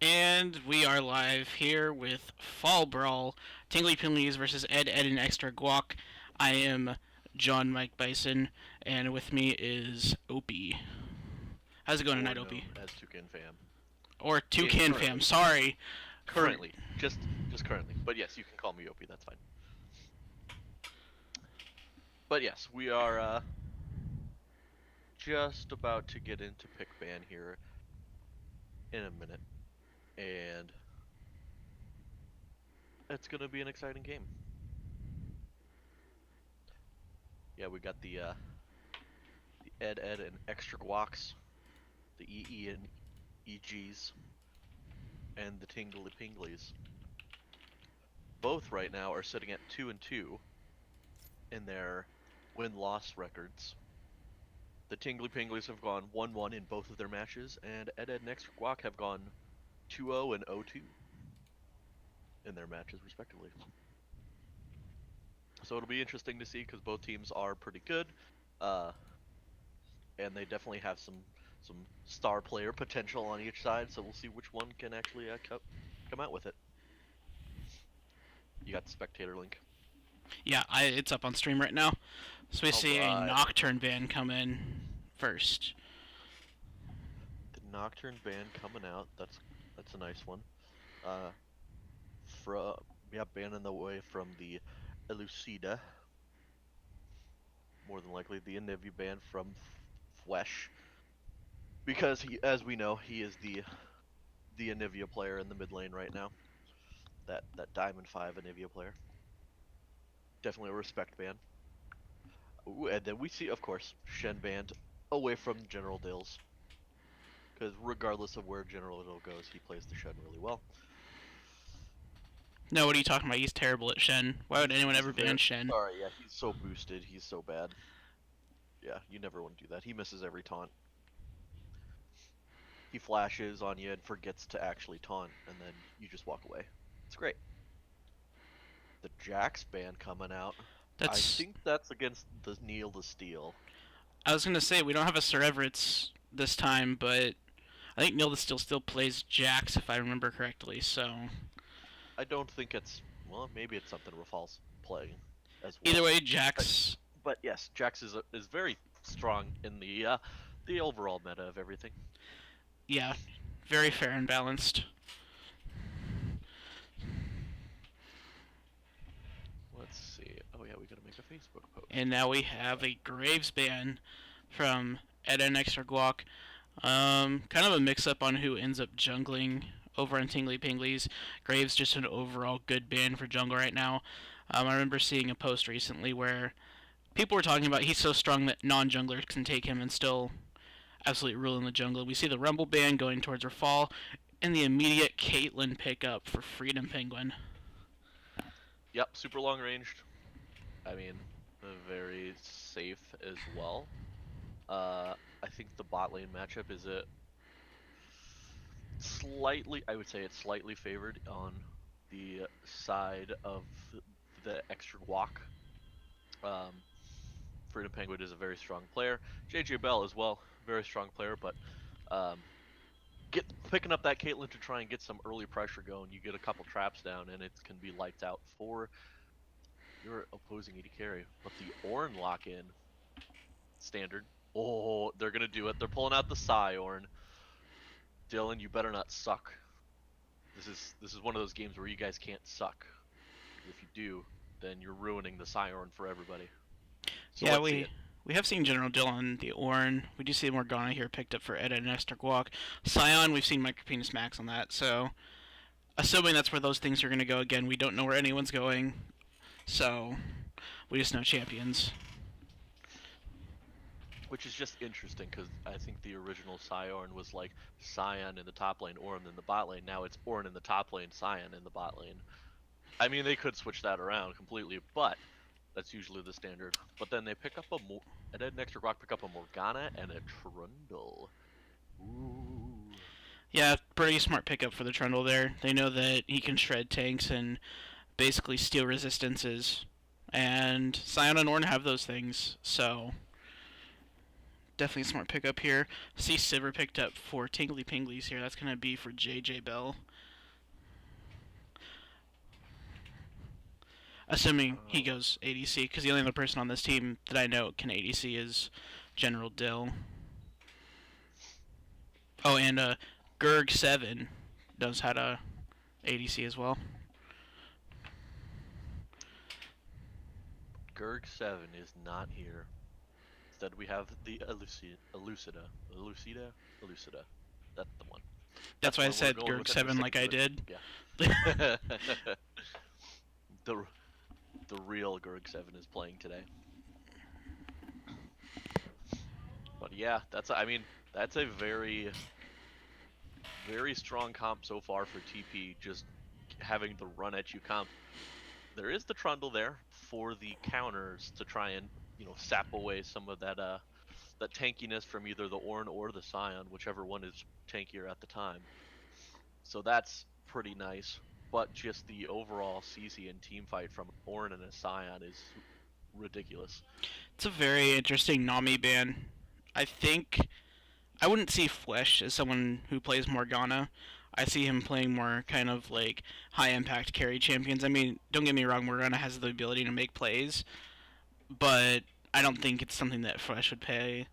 And we are live here with Fall Brawl, Tingly Pinglies versus Ed, and Extra Guac. I am John Mike Bison, and with me is Opie. How's it going Or tonight, Opie? known as Toucan Fam. Or Toucan Fam, Currently. sorry. For Currently. Just currently. But yes, you can call me Opie, that's fine. But yes, we are just about to get into pick ban here in a minute. And it's gonna be an exciting game. Yeah, we got the Ed and Extra Guacs, the EE and EGs, and the Tingly Pinglies. Both right now are sitting at 2-2 in their win-loss records. The Tingly Pinglies have gone 1-1 in both of their matches, and Ed and Extra Guac have gone 2-0 and 0-2 in their matches, respectively. So it'll be interesting to see because both teams are pretty good, and they definitely have some star player potential on each side. So we'll see which one can actually come out with it. You got the spectator link. yeah, it's up on stream right now. So we see a Alright. Nocturne ban come in first. The Nocturne ban coming out. That's a nice one. Banning away from the Elucida. More than likely the Anivia ban from Flesh. Because as we know, he is the Anivia player in the mid lane right now. That Diamond 5 Anivia player. Definitely a respect ban. Ooh, and then we see, of course, Shen banned away from General Dills. Because regardless of where General Dill goes, he plays the Shen really well. No, what are you talking about? He's terrible at Shen. Why would anyone ever ban Shen? Sorry, yeah, he's so boosted. He's so bad. Yeah, you never want to do that. He misses every taunt. He flashes on you and forgets to actually taunt, and then you just walk away. It's great. The Jax ban coming out. I think that's against the Kneel to Steel. I was gonna say we don't have a Sir Everett's this time, but I think Kneel to Steel still plays Jax if I remember correctly. So I don't think it's maybe it's something Rafal's playing as well. Either way, Jax. But yes, Jax is very strong in the overall meta of everything. Yeah, very fair and balanced. Let's see. Oh yeah, we gotta make a Facebook post. And now we have a Graves ban from Ed and Extra Guac. Kind of a mix-up on who ends up jungling over on Tingly Pinglies. Graves just an overall good ban for jungle right now. I remember seeing a post recently where people were talking about he's so strong that non-junglers can take him and still absolutely rule in the jungle. We see the Rumble ban going towards Rafal, and the immediate Caitlyn pickup for Freedom Penguin. Yep, super long ranged. I mean, very safe as well. I think the bot lane matchup is I would say it's slightly favored on the side of the Extra Guac. Freedom Penguin is a very strong player. JJ Bell as well, very strong player, but picking up that Caitlyn to try and get some early pressure going, you get a couple traps down and it can be lights out for your opposing AD carry. But the Ornn lock-in, standard. Oh, they're gonna do it. They're pulling out the Psy Ornn. Dylan, you better not suck. This is one of those games where you guys can't suck. If you do, then you're ruining the Psy Ornn for everybody. So yeah, we have seen General Dill on the Ornn. We do see Morgana here picked up for Ed and Esther Guac. Scion, we've seen Micropenis Max on that. So, assuming that's where those things are going to go again, we don't know where anyone's going. So, we just know champions. Which is just interesting because I think the original Scion was like Scion in the top lane, Ornn in the bot lane. Now it's Ornn in the top lane, Scion in the bot lane. I mean, they could switch that around completely, but that's usually the standard. But then they pick up and then Extra Rock pick up a Morgana and a Trundle. Ooh. Yeah, pretty smart pickup for the Trundle there. They know that he can shred tanks and basically steal resistances. And Scion and Ornn have those things, so definitely a smart pickup here. See Sivir picked up for Tingly Pinglies here. That's going to be for JJ Bell. Assuming he goes ADC, because the only other person on this team that I know can ADC is General Dill. Oh, and Gurg7 knows how to ADC as well. Gurg7 is not here. Instead, we have the Elucida. That's the one. That's why I said Gurg7 like I did. Yeah. the real Gurg7 is playing today. But yeah, that's a very strong comp so far for TP, just having the run at you comp. There is the Trundle there for the counters to try and, sap away some of that that tankiness from either the Ornn or the Scion, whichever one is tankier at the time. So that's pretty nice. But just the overall CC and team fight from Ornn and a Scion is ridiculous. It's a very interesting Nami ban. I wouldn't see Flesh as someone who plays Morgana. I see him playing more kind of like high impact carry champions. I mean, don't get me wrong, Morgana has the ability to make plays, but I don't think it's something that Flesh would pay.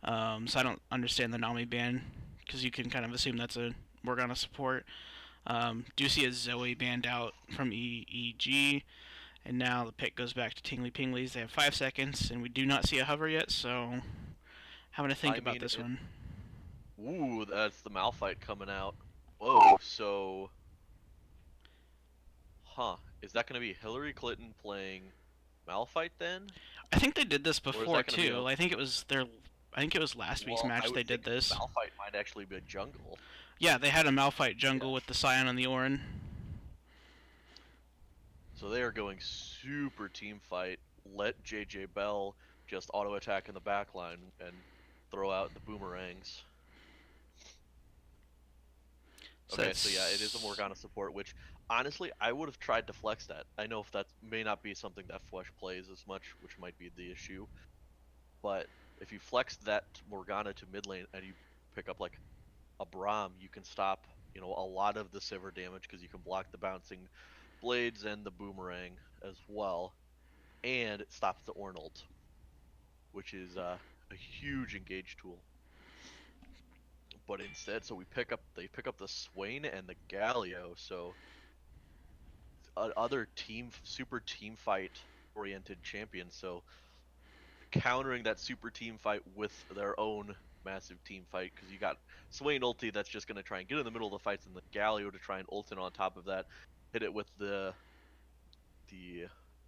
So I don't understand the Nami ban, because you can kind of assume that's a Morgana support. Do see a Zoe banned out from EEG, and now the pick goes back to Tingly Pinglies. They have 5 seconds, and we do not see a hover yet, so having to think about this one. Ooh, that's the Malphite coming out. Whoa, so... Is that going to be Hillary Clinton playing Malphite then? I think they did this before too. I think it was last week's match they did this. Malphite might actually be a jungle. Yeah, they had a Malphite jungle with the Scion and the Ornn. So they are going super team fight. Let JJ Bell just auto attack in the backline and throw out the boomerangs. Okay, so yeah, it is a Morgana support, which honestly I would have tried to flex that. I know if that may not be something that Flesh plays as much, which might be the issue. But if you flex that Morgana to mid lane and you pick up like a Braum, you can stop, a lot of the Sivir damage, because you can block the bouncing blades and the boomerang as well, and it stops the Ornn ult, which is a huge engage tool. But instead, so they pick up the Swain and the Galio, so other super team fight oriented champions, so countering that super team fight with their own massive team fight, because you got Swain ulti that's just going to try and get in the middle of the fights, and the Galio to try and ult in on top of that, hit it with the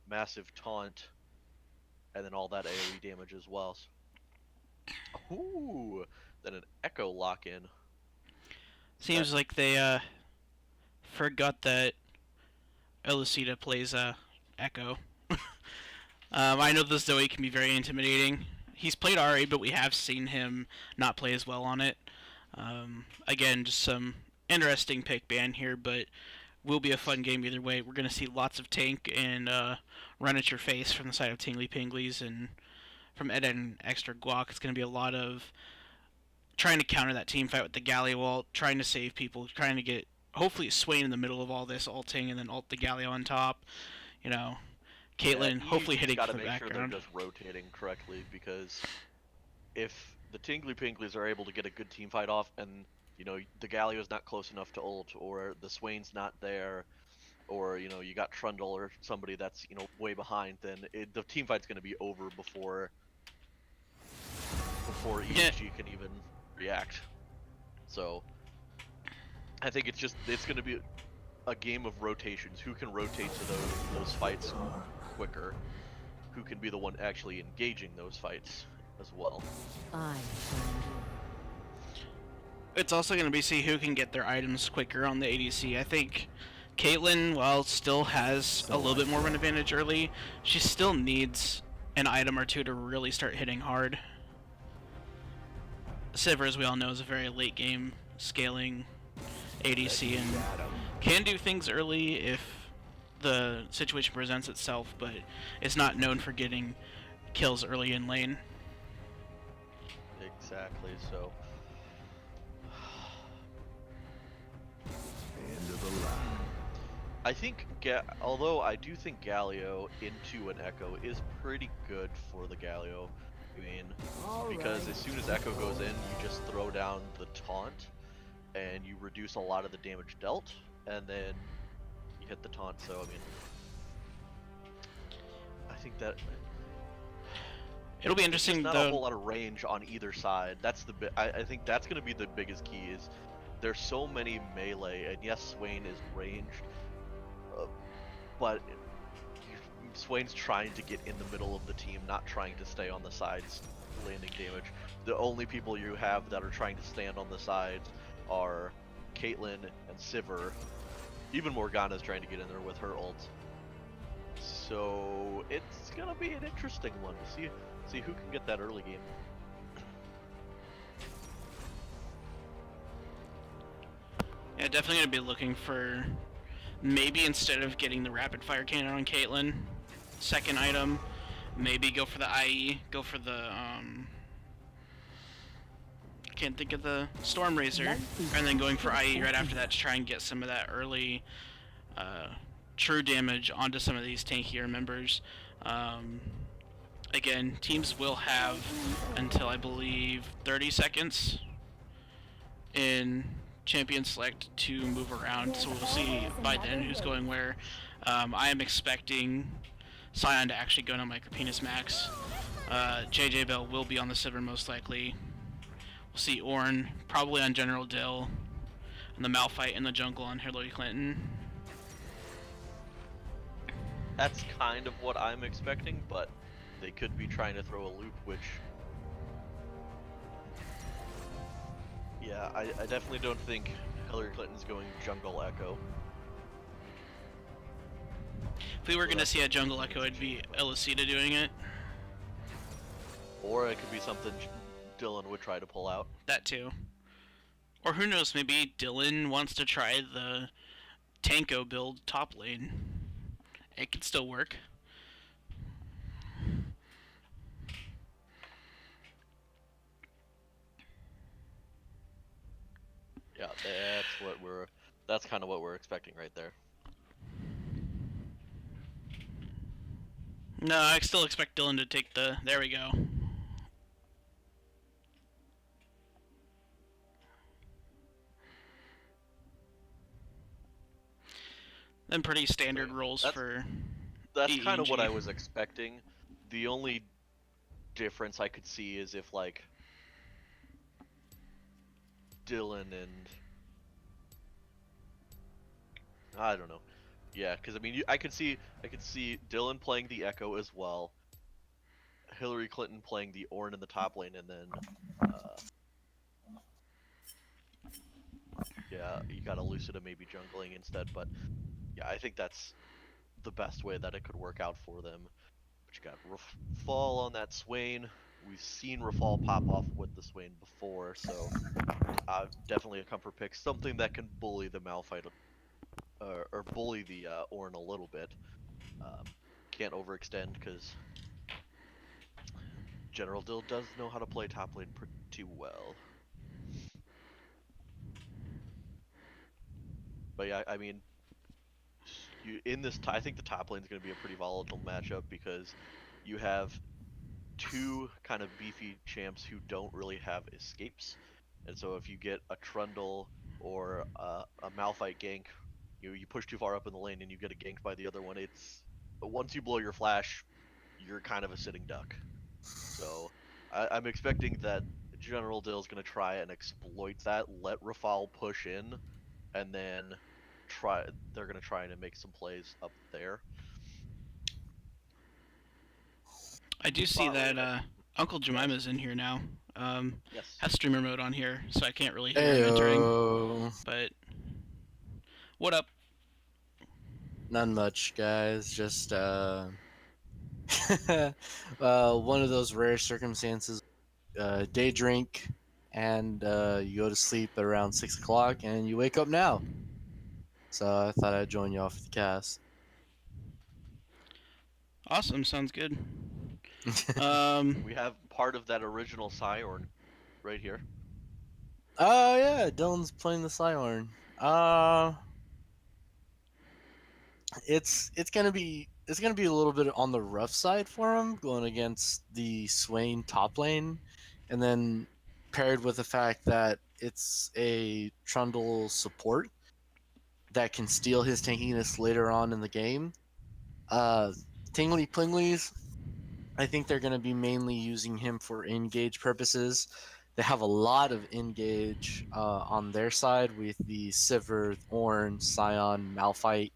massive taunt, and then all that AoE damage as well. Ooh, then an Echo lock-in. Seems like they forgot that Elucida plays Echo. I know this Zoe can be very intimidating. He's played RA, but we have seen him not play as well on it. Again, just some interesting pick ban here, but will be a fun game either way. We're going to see lots of tank and run at your face from the side of Tingly Pinglies, and from Ed and Extra Guac, it's going to be a lot of trying to counter that team fight with the Galio ult, trying to save people, trying to get hopefully Swain in the middle of all this ulting, and then ult the Galio on top. Caitlyn hopefully hitting for the background. Gotta make sure they're just rotating correctly, because if the Tingly Pinglies are able to get a good team fight off, and the Galio's not close enough to ult, or the Swain's not there, or you got Trundle or somebody that's way behind, then the team fight's gonna be over before EEG can even react. So I think it's gonna be a game of rotations. Who can rotate to those fights quicker? Who can be the one actually engaging those fights as well? It's also going to be see who can get their items quicker on the ADC. I think Caitlyn, while still has a little bit more of an advantage early, she still needs an item or two to really start hitting hard. Sivir, as we all know, is a very late game scaling ADC and can do things early if the situation presents itself, but it's not known for getting kills early in lane. exactly. So End of the line. I think, although I do think Galio into an Echo is pretty good for the Galio. I mean, All because right. as soon as Echo goes in, you just throw down the taunt, and you reduce a lot of the damage dealt, and then you hit the taunt. So I mean, I think that It'll be there's just interesting not a whole though. lot of range on either side. That's I think that's going to be the biggest key is there's so many melee, and yes, Swain is ranged, uh, but Swain's trying to get in the middle of the team, not trying to stay on the sides landing damage. The only people you have that are trying to stand on the sides are Caitlyn and Sivir. Even Morgana's trying to get in there with her ult. So it's gonna be an interesting one to see who can get that early game. Yeah, definitely gonna be looking for maybe instead of getting the rapid fire cannon on Caitlyn, second item, maybe go for the IE, go for the can't think of the Storm Razor, and then going for IE right after that to try and get some of that early true damage onto some of these tankier members. Again, teams will have until I believe 30 seconds in champion select to move around, so we'll see by then who's going where. I am expecting Scion to actually go to Micropenis Max. JJ Bell will be on the Sivir most likely. We'll see Ornn probably on General Dill, and the Malphite in the jungle on Hillary Clinton. That's kind of what I'm expecting, but they could be trying to throw a loop, which yeah, I definitely don't think Hillary Clinton's going jungle Echo. If we were going to see a jungle echo, it'd be Elicita doing it. Or it could be something Dylan would try to pull out. That too. Or who knows, maybe Dylan wants to try the Tanko build top lane. It could still work. Yeah, that's kind of what we're expecting right there. No, I still expect Dylan to take the... There we go. Then pretty standard roles for That's kind of what EEG. I was expecting. The only difference I could see is if like Dylan and I don't know. Yeah, because I mean, I could see Dylan playing the Echo as well, Hillary Clinton playing the Ornn in the top lane, and then yeah, you got Elucida maybe jungling instead. But yeah, I think that's the best way that it could work out for them. But you got Rafal on that Swain. We've seen Rafal pop off with the Swain before, so definitely a comfort pick. Something that can bully the Malphite, or bully the Ornn a little bit. Can't overextend because General Dill does know how to play top lane pretty well. But yeah, I mean, I think the top lane is going to be a pretty volatile matchup because you have two kind of beefy champs who don't really have escapes, and so if you get a Trundle or a Malphite gank, you push too far up in the lane and you get a ganked by the other one. It's once you blow your flash, you're kind of a sitting duck. So I'm expecting that General Dill is going to try and exploit that, let Rafal push in, and then they're going to try and make some plays up there. I do see Bot lane, that Uncle Jemima's in here now. yes. Has streamer mode on here, so I can't really hear him entering. Heyo. But what up? None much, guys. Just one of those rare circumstances. Day drink, and you go to sleep at around 6 o'clock, and you wake up now. So I thought I'd join you off the cast. Awesome, sounds good. We have part of that original Sciorn. right here. Oh yeah, Dylan's playing the Scion. Uh, it's gonna be a little bit on the rough side for him going against the Swain top lane, and then paired with the fact that it's a Trundle support that can steal his tankiness later on in the game. Uh, Tingly Plinglies, I think they're going to be mainly using him for engage purposes. They have a lot of engage on their side with the Sivir, Ornn, Scion, Malphite.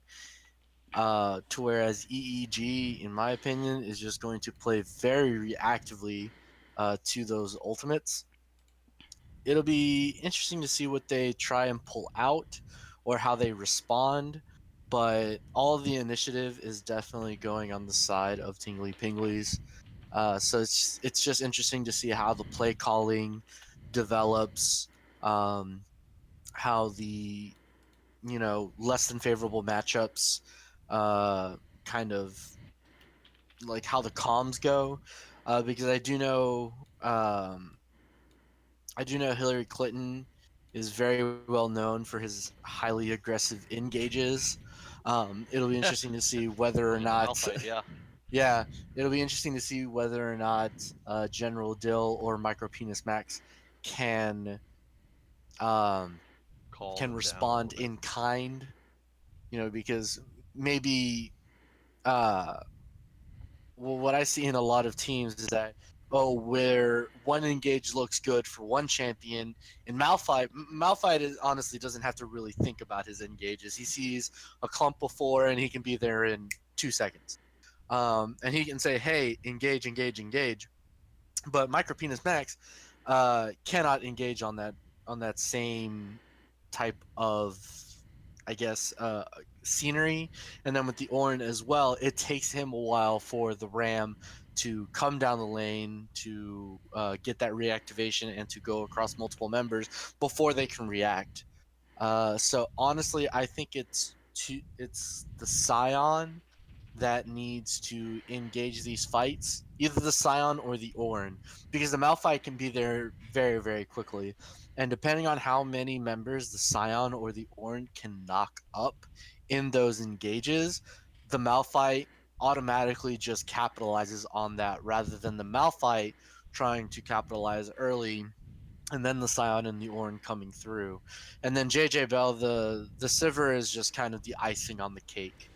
To whereas EEG, in my opinion, is just going to play very reactively to those ultimates. It'll be interesting to see what they try and pull out or how they respond. But all of the initiative is definitely going on the side of Tingly Pinglies. So it's just interesting to see how the play calling develops, how the less than favorable matchups, uh, kind of like how the comms go, because I do know Hillary Clinton is very well known for his highly aggressive engages. It'll be interesting to see whether or On the not, Malphite, yeah. yeah, it'll be interesting to see whether or not General Dill or Micro Penis Max can um, Calm can him down a little respond bit. in kind. Because maybe uh, well, what I see in a lot of teams is that where one engage looks good for one champion, and Malphite honestly doesn't have to really think about his engages. He sees a clump before, and he can be there in 2 seconds. And he can say, "Hey, engage, engage, engage." But Micropenis Max cannot engage on that same type of, I guess, scenery. And then with the Ornn as well, it takes him a while for the Ram to come down the lane to get that reactivation and to go across multiple members before they can react. So honestly, I think it's the Scion that needs to engage these fights, either the Scion or the Ornn, because the Malphite can be there very, very quickly. And depending on how many members the Scion or the Ornn can knock up in those engages, the Malphite automatically just capitalizes on that rather than the Malphite trying to capitalize early and then the Scion and the Ornn coming through. And then JJ Bell, the Sivir is just kind of the icing on the cake.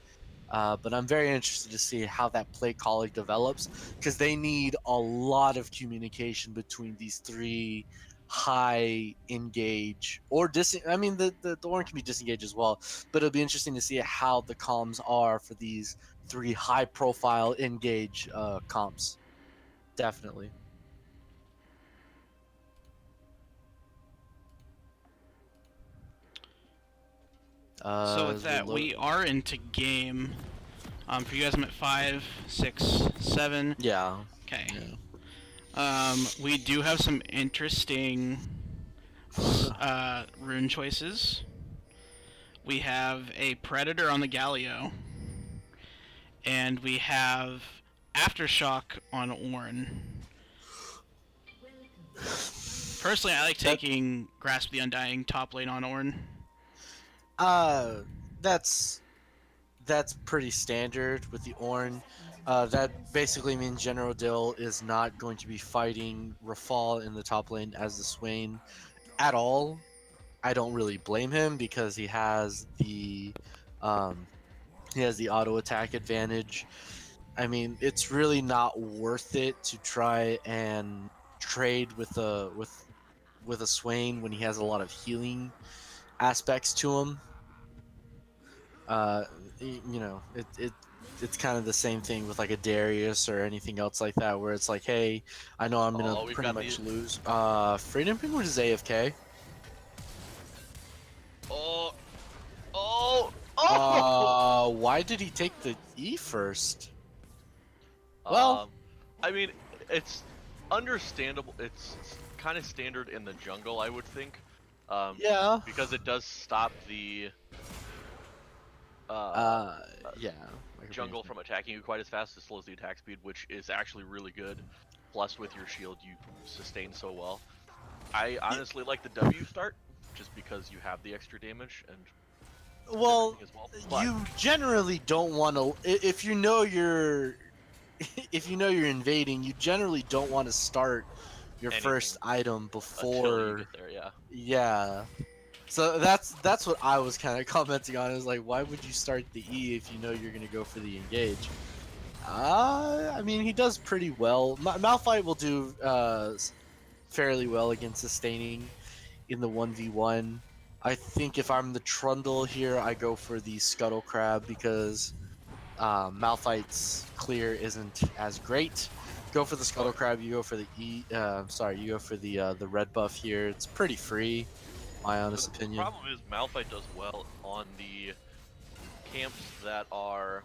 But I'm very interested to see how that play calling develops because they need a lot of communication between these three high engage or I mean, the Ornn can be disengaged as well, but it'll be interesting to see how the comms are for these three high profile engage comps. Definitely. So with The that, we are into game. For you guys, I'm at 5, 6, 7. Yeah. Okay. Yeah. We do have some interesting rune choices. We have a Predator on the Galio, and we have Aftershock on Ornn. Personally, I like That taking Grasp the Undying top lane on Ornn. uh that's that's pretty standard with the Ornn. That basically means General Dill is not going to be fighting Rafal in the top lane as the Swain at all. I don't really blame him because um, he has the auto attack advantage. I mean, it's really not worth it to try and trade with a Swain when he has a lot of healing aspects to him. uh it's kind of the same thing with like a Darius or anything else like that where it's like, hey, I know I'm gonna Oh, we've pretty got the. much lose. Freedom Penguin is AFK. Oh, oh, oh! Why did he take the E first? Well, Um, I mean, it's understandable. It's kind of standard in the jungle, I would think. yeah. Because it does stop the uh, uh yeah, jungle from attacking you quite as fast. It slows the attack speed, which is actually really good. Plus, with your shield, you sustain so well. I honestly like the W start, just because you have the extra damage and Well, everything as well. But you generally don't want to if you know you're if you know you're invading, you generally don't want to start your anything first item until you before. get there, yeah. Yeah. So that's what I was kind of commenting on. Is like, why would you start the E if you know you're gonna go for the engage? I mean, he does pretty well. Malphite will do fairly well against sustaining in the 1v1. I think if I'm the Trundle here, I go for the Scuttle Crab because Malphite's clear isn't as great. Go for the Oh Scuttle Crab. You go for the sorry, you go for the red buff here. It's pretty free, my yeah. honest The opinion. problem is Malphite does well on the camps that are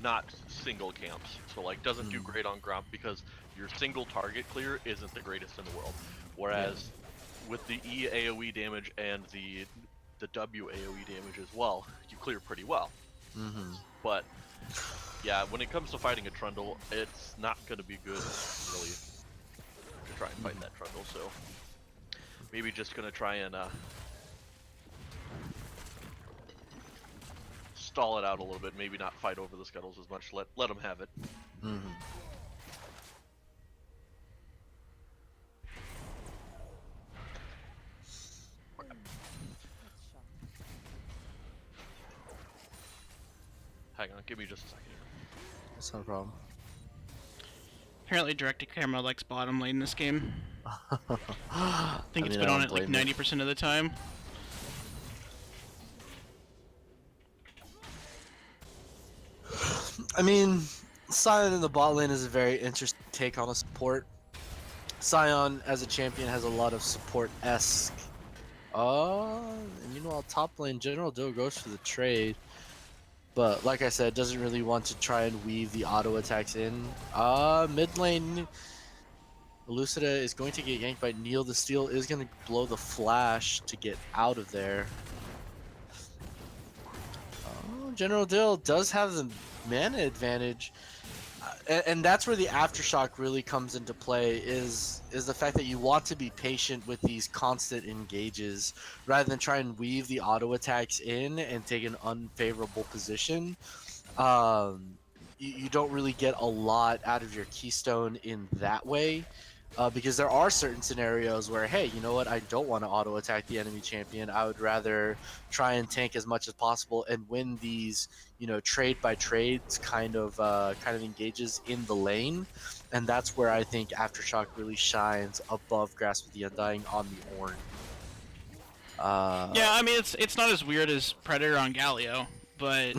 not single camps. So like doesn't do Mm, great on Gromp because your single target clear isn't the greatest in the world. yeah. Whereas with the E AoE damage and the W AoE damage as well, you clear pretty well. Mm-hmm. But yeah, when it comes to fighting a Trundle, it's not gonna be good really to try and fight that Trundle, so maybe just gonna try and stall it out a little bit, maybe not fight over the Scuttles as much, let them have it. Mm-hmm. Hang on, give me just a second here. That's not a problem. Apparently, directed camera likes bottom lane in this game. I I think it's mean, been I on don't it like blame 90% of the time. I mean, Sion in the bot lane is a very interesting take on a support. Sion as a champion has a lot of support-esque. And meanwhile, top lane General Dill goes for the trade, but like I said, doesn't really want to try and weave the auto attacks in. Mid lane, Elucida is going to get yanked by Neil. The steal is going to blow the flash to get out of there. General Dill does have the mana advantage. And that's where the aftershock really comes into play is the fact that you want to be patient with these constant engages rather than try and weave the auto attacks in and take an unfavorable position. You don't really get a lot out of your keystone in that way. Because there are certain scenarios where, hey, you know what? I don't want to auto attack the enemy champion. I would rather try and tank as much as possible and win these, trade by trades kind of engages in the lane, and that's where I think Aftershock really shines above Grasp of the Undying on the Ornn. Yeah, I mean it's not as weird as Predator on Galio, but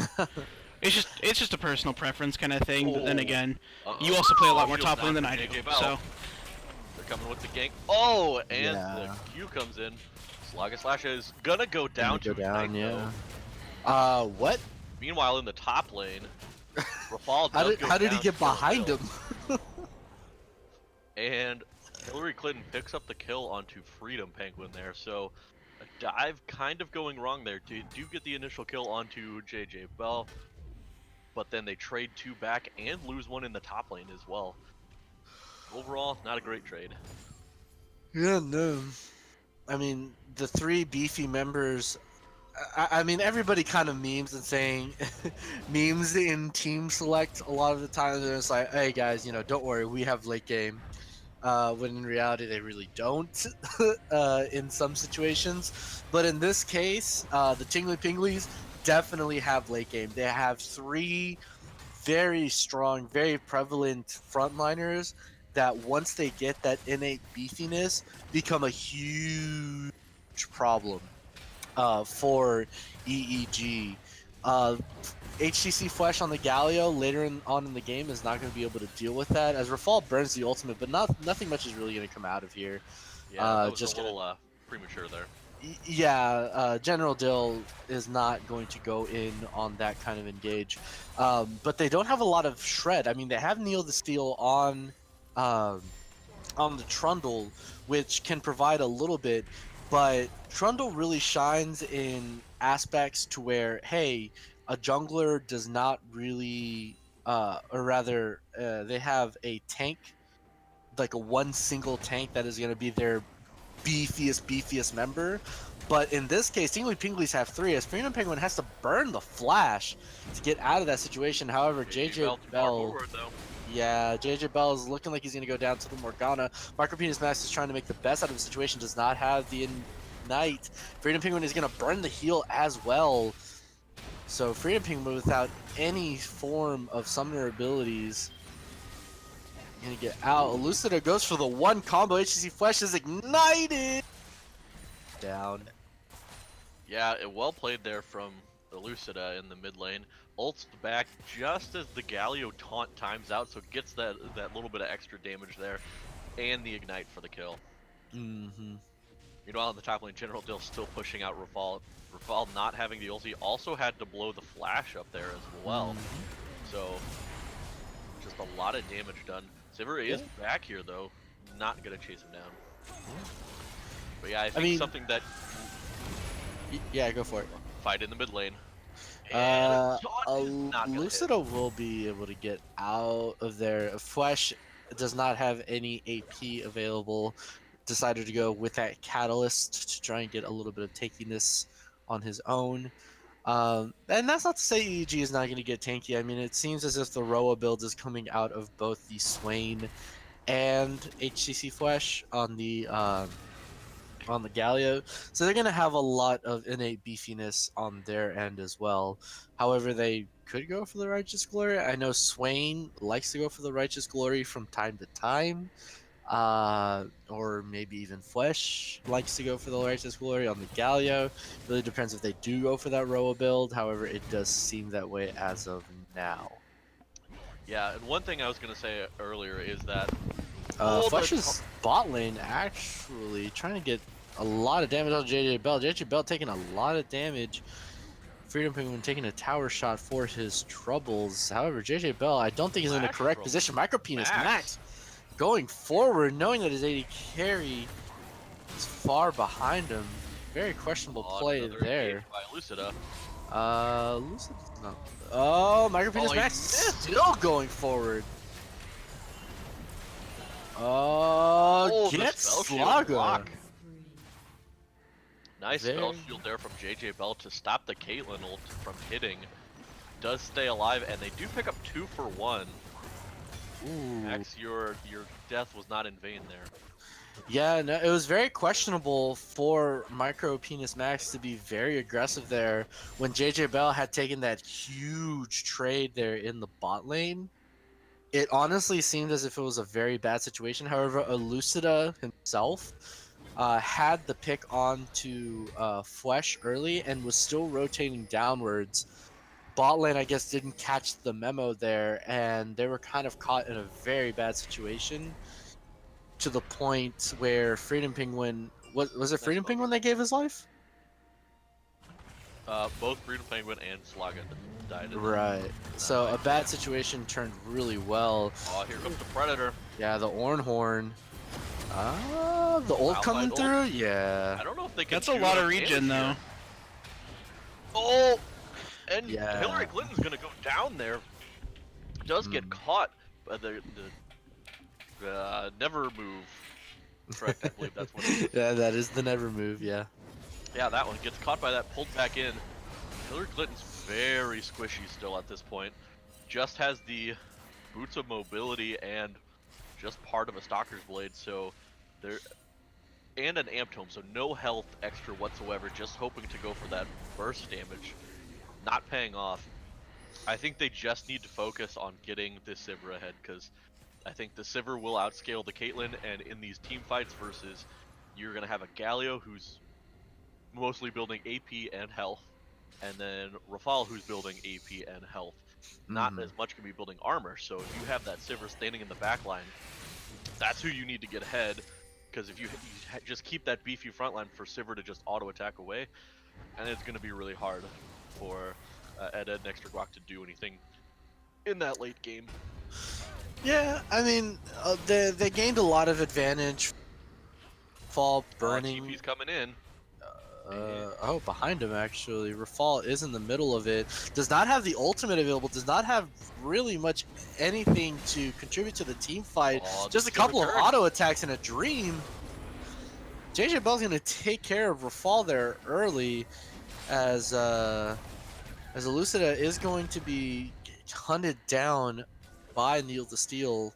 it's just a personal preference kind of thing. But then Oh, again, you uh-oh. also play a lot more Shields top lane down than for I do, JJ Bell. so They're coming with the gank. Oh, and the Yeah. Q comes in. Slash is gonna go down Gonna to go down, Ignite, yeah. though. What? Meanwhile, in the top lane, Rafal How does did go how did he down get to kill behind Bill. him? And Hillary Clinton picks up the kill onto Freedom Penguin there, so a dive kind of going wrong there. Do get the initial kill onto JJ Bell, but then they trade two back and lose one in the top lane as well. Overall, not a great trade. Yeah, no. I mean, the three beefy members. I mean, everybody kind of memes and saying memes in team select a lot of the time. They're just like, "Hey guys, don't worry, we have late game." When in reality, they really don't in some situations. But in this case, the Tingly Pinglies definitely have late game. They have three very strong, very prevalent frontliners that once they get that innate beefiness, become a huge problem for EEG. Uh, HTC Flash on the Galio later on in the game is not going to be able to deal with that as Rafal burns the ultimate, but nothing much is really going to come out of here. Yeah, that was a Just gonna, little premature there. yeah, General Dill is not going to go in on that kind of engage, but they don't have a lot of shred. I mean, they have Neil the Steel um, on the Trundle, which can provide a little bit, but Trundle really shines in aspects to where, hey, a jungler does not really, or rather, they have a tank like a one single tank that is going to be their beefiest member. But in this case, Tingly Pinglies have 3, as Freedom Penguin has to burn the flash to get out of that situation. However, JJ Too far Bell, forward, though. yeah, JJ Bell is looking like he's going to go down to the Morgana. Micropenis Max is trying to make the best out of the situation, does not have the Ignite. Freedom Penguin is going to burn the heal as well. So Freedom Penguin, without any form of summoner abilities, gonna get out. Elucida goes for the one combo. HTC Flash is ignited. Down. Yeah, well played there from Elucida in the mid lane. Ults back just as the Galio taunt times out, so it gets that little bit of extra damage there, and the ignite for the kill. Mm-hmm. Meanwhile, on the top lane, General Dill still pushing out Rafal. Rafal not having the ulti also had to blow the flash up there as well. So, just a lot of damage done. Sivir is back here though, not gonna chase him down. But yeah, I think something that Yeah, go for it. fight in the mid lane. And Lucida will be able to get out of there. Flash does not have any AP available. Decided to go with that catalyst to try and get a little bit of tankiness on his own. And that's not to say EEG is not going to get tanky. I mean, it seems as if the Roa build is coming out of both the Swain and HCC Flash on the Galio, so they're going to have a lot of innate beefiness on their end as well. However, they could go for the Righteous Glory. I know Swain likes to go for the Righteous Glory from time to time. Or maybe even Flesh likes to go for the Righteous Glory on the Galio. Really depends if they do go for that Roa build. However, it does seem that way as of now. Yeah, and one thing I was gonna say earlier is that Flesh's bot lane actually trying to get a lot of damage on JJ Bell. JJ Bell taking a lot of damage. Freedom Penguin taking a tower shot for his troubles. However, JJ Bell, I don't think is in the correct position. Micropenis Max going forward, knowing that his AD carry is far behind him. Very questionable play there. By Lucida. Lucida's not. Oh, Micropenis Max still going forward. Get Slugger. Nice spell shield there from JJ Bell to stop the Caitlyn ult from hitting. Does stay alive, and they do pick up 2 for 1. Ooh. Max, your death was not in vain there. Yeah, no, it was very questionable for Micropenis Max to be very aggressive there when JJ Bell had taken that huge trade there in the bot lane. It honestly seemed as if it was a very bad situation. However, Elucida himself had the pick on to Flesh early and was still rotating downwards. Bot lane, I guess, didn't catch the memo there, and they were kind of caught in a very bad situation to the point where Freedom Penguin... Was it Freedom Penguin that gave his life? Both Freedom Penguin and Slaga died. Right. So a bad situation turned really well. Oh, here comes the Predator. Yeah, the Ornhorn. The ult coming through? Yeah. I don't know if they can. That's a lot of regen, though. Oh! And Hillary Clinton's gonna go down there. Does get caught by the never move. Correct, I believe that's what it is. Yeah, that is the never move, yeah. Yeah, that one gets caught by that, pulled back in. Hillary Clinton's very squishy still at this point. Just has the boots of mobility and just part of a Stalker's Blade, so there, and an Amped Home, so no health extra whatsoever, just hoping to go for that burst damage. Not paying off. I think they just need to focus on getting the Sivir ahead, because I think the Sivir will outscale the Caitlyn, and in these team fights versus, you're going to have a Galio who's mostly building AP and health, and then Rafal who's building AP and health. Not as much can be building armor, so if you have that Sivir standing in the back line, that's who you need to get ahead, because if you just keep that beefy front line for Sivir to just auto attack away, and it's going to be really hard for Ed and Extra Guac to do anything in that late game. Yeah, I mean, they gained a lot of advantage. Fall burning. TP's coming in. Oh, behind him actually. Rafal is in the middle of it. Does not have the ultimate available. Does not have really much anything to contribute to the team fight. Oh, Just a this should've couple of turned. auto attacks and a dream. JJ Bell's gonna take care of Rafal there early, as Elucida is going to be hunted down by Neil the Steel.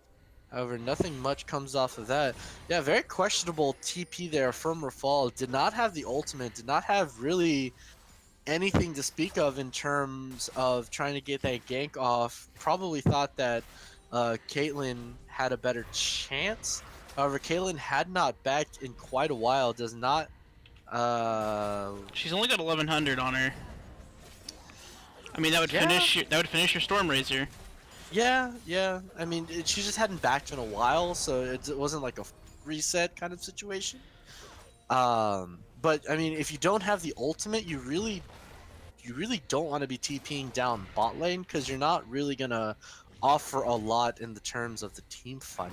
However, nothing much comes off of that. Yeah, very questionable TP there from Rafal. Did not have the ultimate, did not have really anything to speak of in terms of trying to get that gank off. Probably thought that Caitlyn had a better chance. However, Caitlyn had not backed in quite a while. Does not. She's only got 1100 on her. I mean, that would Yeah. finish your Stormrazor. Yeah. I mean, she just hadn't backed in a while, so it wasn't like a reset kind of situation. But I mean, if you don't have the ultimate, you really don't want to be TPing down bot lane because you're not really gonna offer a lot in the terms of the team fight.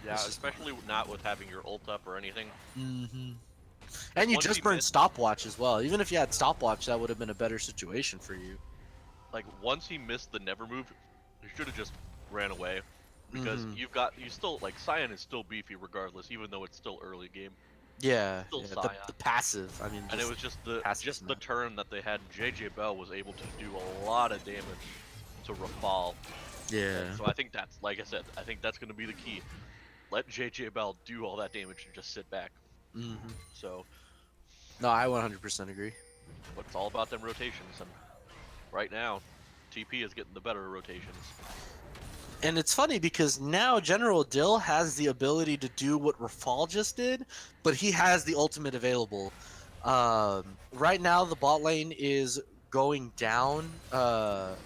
Yeah, This is- especially not with having your ult up or anything. And you Once just he burned missed- stopwatch as well. Even if you had stopwatch, that would have been a better situation for you. Like once he missed the never move, he should have just ran away. Because Mhm. you still like Cyan is still beefy regardless, even though it's still early game. Yeah, Still the Saya. passive. I mean, And it was just passive the now. turn that they had. JJ Bell was able to do a lot of damage to Rafal. Yeah. So I think that's, like I said, I think that's going to be the key. Let JJ Bell do all that damage and just sit back. So, No, I 100% agree. but it's all about them rotations, and right now, TP is getting the better rotations. And it's funny because now General Dill has the ability to do what Rafal just did, but he has the ultimate available. Right now, the bot lane is going down. The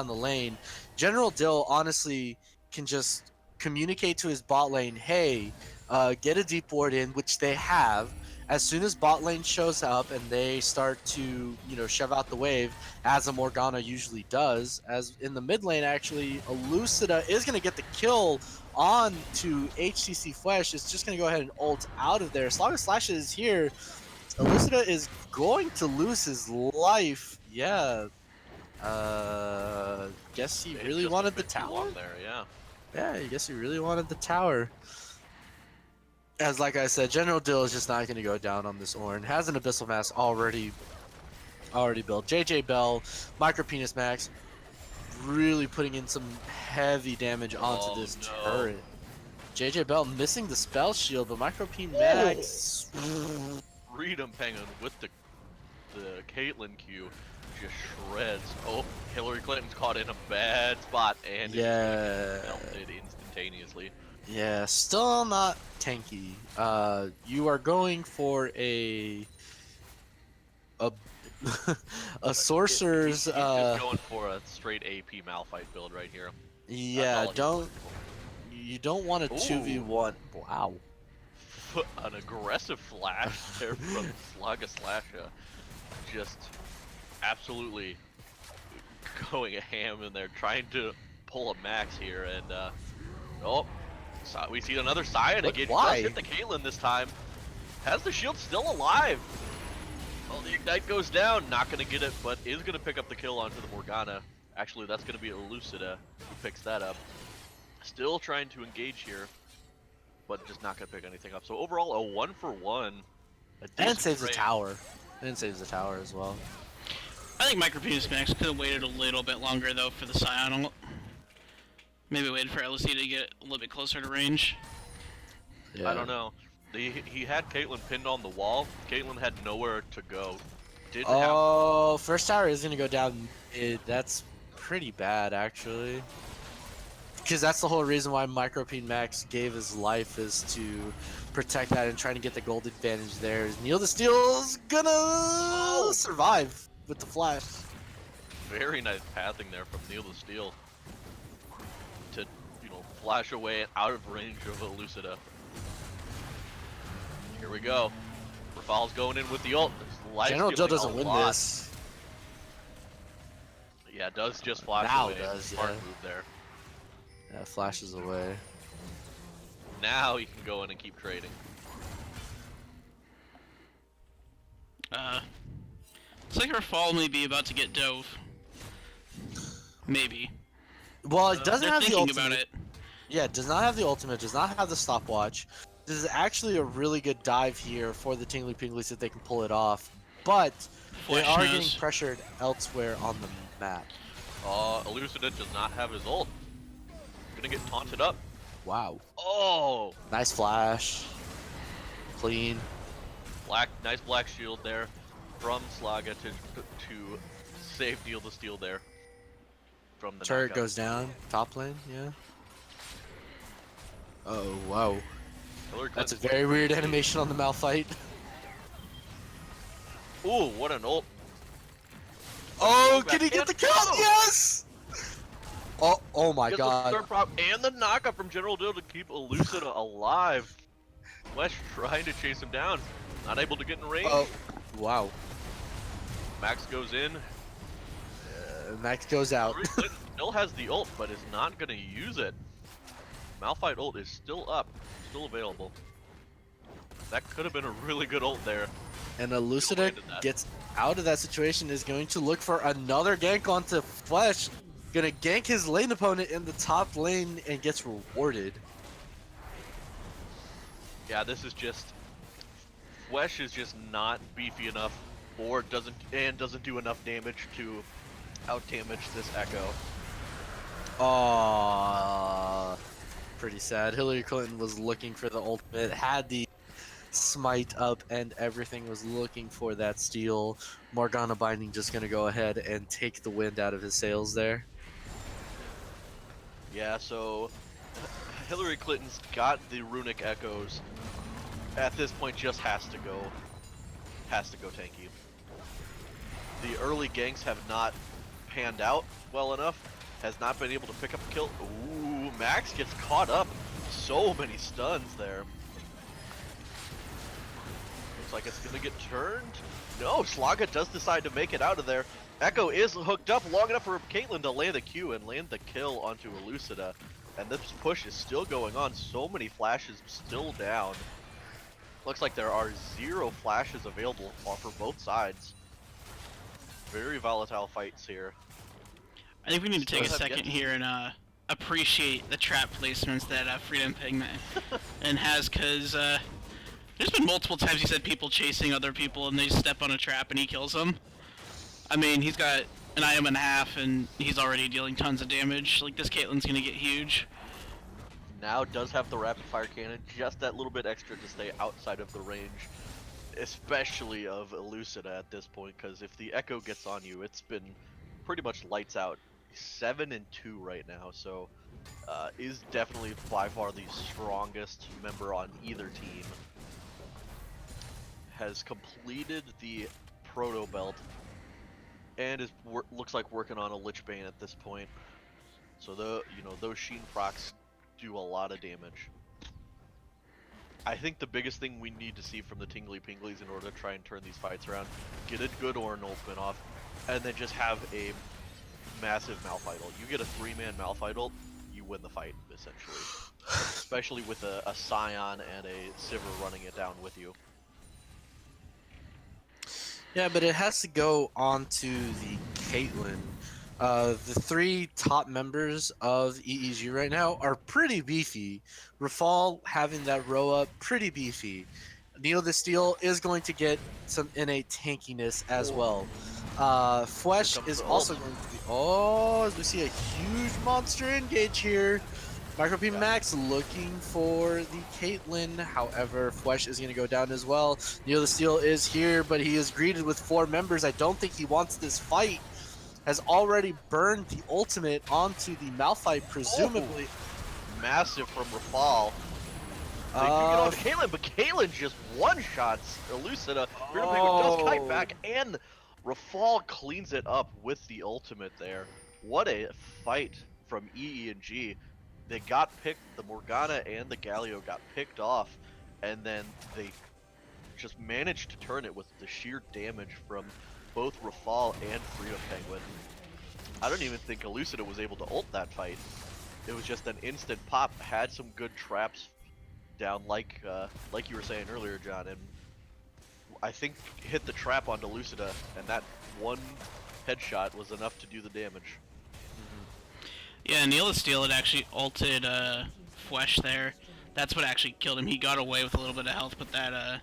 lane. General Dill honestly can just communicate to his bot lane, "Hey, get a deep ward in," which they have. As soon as bot lane shows up and they start to, shove out the wave, as a Morgana usually does, as in the mid lane, actually, Elucida is going to get the kill on to HCC Flesh. It's just going to go ahead and ult out of there. As long as Slash is here, Elucida is going to lose his life. Yeah. Guess he It's really just a wanted the bit too tower? long there, yeah. Yeah, I guess he really wanted the tower. As like I said, General Dill is just not going to go down on this Ornn. Has an Abyssal Mask already built. JJ Bell, Micro Penis Max, really putting in some heavy damage onto this no. turret. JJ Bell missing the spell shield, but Micro Penis Max. Freedom Penguin with the Caitlyn Q just shreds. Oh, Hillary Clinton's caught in a bad spot and Yeah. it's melted instantaneously. Yeah, still not tanky. You are going for a a sorcerer's. He's just going for a straight AP Malphite build right here. Yeah, That's all you don't want a 2v1. Wow. An aggressive flash there from Slaga Slasha. Just absolutely going ham in there, trying to pull a max here, and we see another Cyan But engage. why? Does hit the Caitlyn this time. Has the shield still alive? Oh, the ignite goes down. Not gonna get it, but is gonna pick up the kill onto the Morgana. Actually, that's gonna be Elucida who picks that up. Still trying to engage here, but just not gonna pick anything up. So overall, a 1-for-1. And saves the tower. And saves the tower as well. I think Micro Penis Max could have waited a little bit longer though for the Scion. Maybe waited for LC to get a little bit closer to range. Yeah. I don't know. He had Caitlyn pinned on the wall. Caitlyn had nowhere to go. Didn't have. Oh, first tower is gonna go down. That's pretty bad, actually. Because that's the whole reason why Micro P Max gave his life, is to protect that and trying to get the gold advantage there. Neil the Steel's gonna survive with the flash. Very nice pathing there from Neil the Steel to, flash away out of range of Elucida. Here we go. Rafal's going in with the ult. General Dill doesn't win this. Yeah, does just flash Now away. does, Smart yeah. move there. Yeah, flashes away. Now he can go in and keep trading. Looks like her fall may be about to get dove. Maybe. Well, it doesn't They're have the thinking ultimate. about it. Yeah, it does not have the ultimate, does not have the stopwatch. This is actually a really good dive here for the Tingly Pinglies if they can pull it off. But they Flash are knows. getting pressured elsewhere on the map. Elucidate does not have his ult. Gonna get taunted up. Wow. Oh! Nice flash. Clean. Nice black shield there from Slaga to save Deal the Steal there. From the Turret knockout. goes down. Top lane, yeah. Oh, wow. Hillary That's a Clinton's very looking weird pretty animation on the Malphite. Ooh, what an ult. Oh, back can he get in. the kill? Oh! Yes! Oh my Gets the god. third prop and the knockup from General Dill to keep Elucida alive. Flesh trying to chase him down. Not able to get in range. Oh, wow. Max goes in. Max goes out. Hillary Clinton still has the ult, but is not going to use it. Malphite ult is still up, still available. That could have been a really good ult there. And Could've Elucidate landed that. gets out of that situation, is going to look for another gank onto Flesh. Gonna gank his lane opponent in the top lane and gets rewarded. Yeah, this is just Flesh is just not beefy enough, or doesn't do enough damage to out damage this Echo. Aww. Pretty sad. Hillary Clinton was looking for the ultimate, had the smite up and everything, was looking for that steal. Morgana Binding just gonna go ahead and take the wind out of his sails there. Yeah, so Hillary Clinton's got the runic echoes. At this point, just has to go tanky. The early ganks have not panned out well enough. Has not been able to pick up a kill. Ooh, Max gets caught up. So many stuns there. Looks like it's gonna get turned. No, Slaga does decide to make it out of there. Echo is hooked up long enough for Caitlyn to land the Q and land the kill onto Elucida. And this push is still going on. So many flashes still down. Looks like there are 0 flashes available for both sides. Very volatile fights here. I think we need to take a Still have second yet- here and appreciate the trap placements that Freedom Pigment and has, because there's been multiple times he said people chasing other people and they step on a trap and he kills them. I mean, he's got an item and a half and he's already dealing tons of damage. Like, this Caitlyn's gonna get huge. Now does have the rapid fire cannon, just that little bit extra to stay outside of the range, especially of Elucida at this point, because if the Echo gets on you, it's been pretty much lights out. 7-2 right now, so is definitely by far the strongest member on either team. Has completed the Proto Belt and is looks like working on a Lich Bane at this point. So those Sheen procs do a lot of damage. I think the biggest thing we need to see from the Tingly Pinglies in order to try and turn these fights around, get a good Ornn ultimate off, and then just have a massive Malphite ult. You get a 3-man Malphite ult, you win the fight, essentially. Especially with a Scion and a Sivir running it down with you. Yeah, but it has to go on to the Caitlyn. The 3 top members of EEG right now are pretty beefy. Rafal having that row up, pretty beefy. Neil the Steel is going to get some innate tankiness as well. Flesh Here comes is the also ult. going to be... Oh, as we see a huge monster engage here. Micro P Max looking for the Caitlyn. However, Flesh is going to go down as well. Neil the Steel is here, but he is greeted with 4 members. I don't think he wants this fight. Has already burned the ultimate onto the Malphite, presumably. Massive from Rafal. They do get on to Caitlyn, but Caitlyn just one-shots Elucida. Freedom Penguin does kite back, and Rafal cleans it up with the ultimate there. What a fight from EE&G. They got picked, the Morgana and the Galio got picked off, and then they just managed to turn it with the sheer damage from both Rafal and Freedom Penguin. I don't even think Elucida was able to ult that fight. It was just an instant pop, had some good traps down like you were saying earlier, John, and I think, hit the trap onto Lucida, and that one headshot was enough to do the damage. Yeah, Neil the Steel had actually ulted Flesh there. That's what actually killed him. He got away with a little bit of health, but that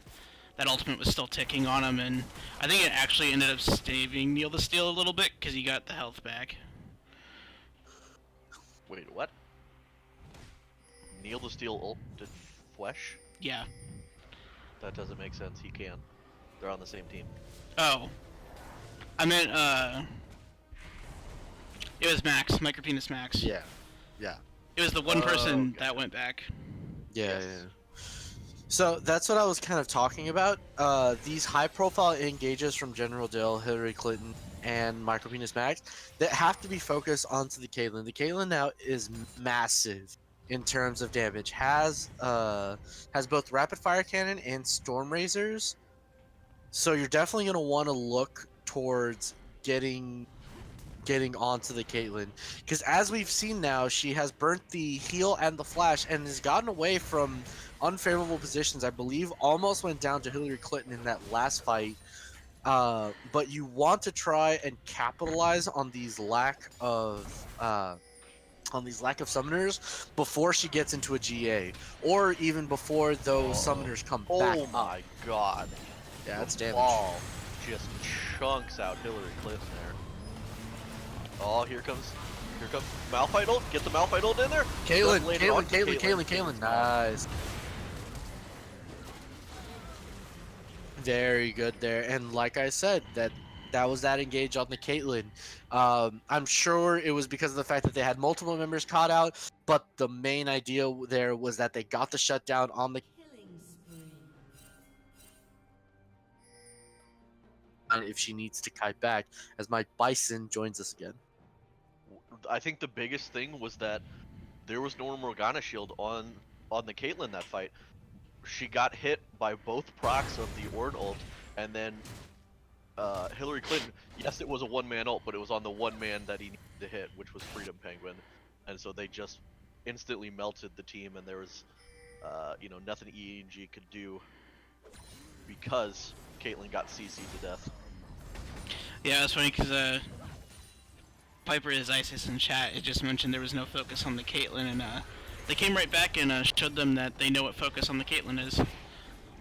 ultimate was still ticking on him, and I think it actually ended up saving Neil the Steel a little bit because he got the health back. Wait, what? Neil the Steel ult did Flesh? Yeah. That doesn't make sense. He can. They're on the same team. Oh. I meant, it was Max, Micropenis Max. Yeah. Yeah. It was the one person okay. that went back. Yeah, Yes. yeah. So that's what I was kind of talking about. These high-profile engages from General Dill, Hillary Clinton, and Micropenis Max that have to be focused onto the Caitlyn. The Caitlyn now is massive in terms of damage. Has both rapid fire cannon and storm razors. So you're definitely gonna want to look towards getting onto the Caitlyn, because as we've seen now, she has burnt the heal and the flash and has gotten away from unfavorable positions. I believe almost went down to Hillary Clinton in that last fight. But you want to try and capitalize on these lack of summoners before she gets into a GA, or even before those summoners come back Oh up. my god. Yeah, that's damage. Ball just chunks out Hillary Clinton there. Oh, here comes Malphite ult. Get the Malphite ult in there. Caitlyn. Nice. Very good there. And like I said, that was that engage on the Caitlyn. I'm sure it was because of the fact that they had multiple members caught out, but the main idea there was that they got the shutdown on the if she needs to kite back, as my Bison joins us again. I think the biggest thing was that there was no Morgana shield on the Caitlyn that fight. She got hit by both procs of the Ornn ult, and then Hillary Clinton, yes, it was a one-man ult, but it was on the one man that he needed to hit, which was Freedom Penguin, and so they just instantly melted the team, and there was, nothing EEG could do because Caitlyn got CC'd to death. Yeah, that's funny because Piper is ISIS in chat. It just mentioned there was no focus on the Caitlyn, and they came right back and showed them that they know what focus on the Caitlyn is.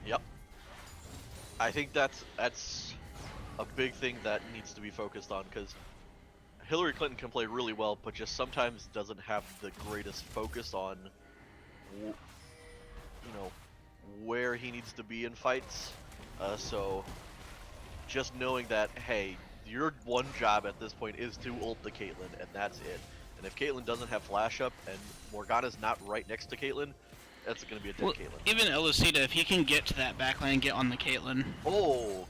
Yep. I think that's a big thing that needs to be focused on, because Hillary Clinton can play really well, but just sometimes doesn't have the greatest focus on, where he needs to be in fights. So just knowing that, hey, your one job at this point is to ult the Caitlyn, and that's it. And if Caitlyn doesn't have flash up and Morgana's not right next to Caitlyn, that's going to be a dead Caitlyn. Even Elucida, if he can get to that backline, get on the Caitlyn. Oh!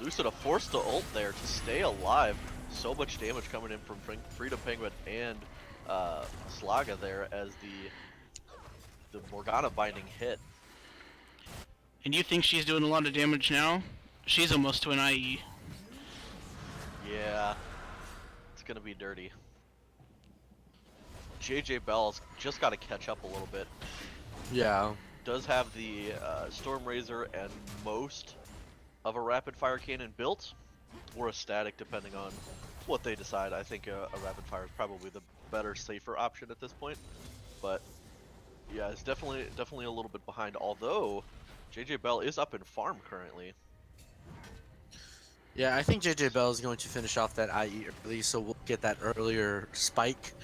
Lucida forced the ult there to stay alive. So much damage coming in from Freedom Penguin and Slaga there as the Morgana binding hit. And you think she's doing a lot of damage now? She's almost to an IE. Yeah, it's gonna be dirty. JJ Bell's just got to catch up a little bit. Yeah. Does have the Storm Razor and most of a rapid fire cannon built, or a static, depending on what they decide. I think a rapid fire is probably the better, safer option at this point. But yeah, it's definitely a little bit behind. Although JJ Bell is up in farm currently. Yeah, I think JJ Bell is going to finish off that IE early, so we'll get that earlier spike.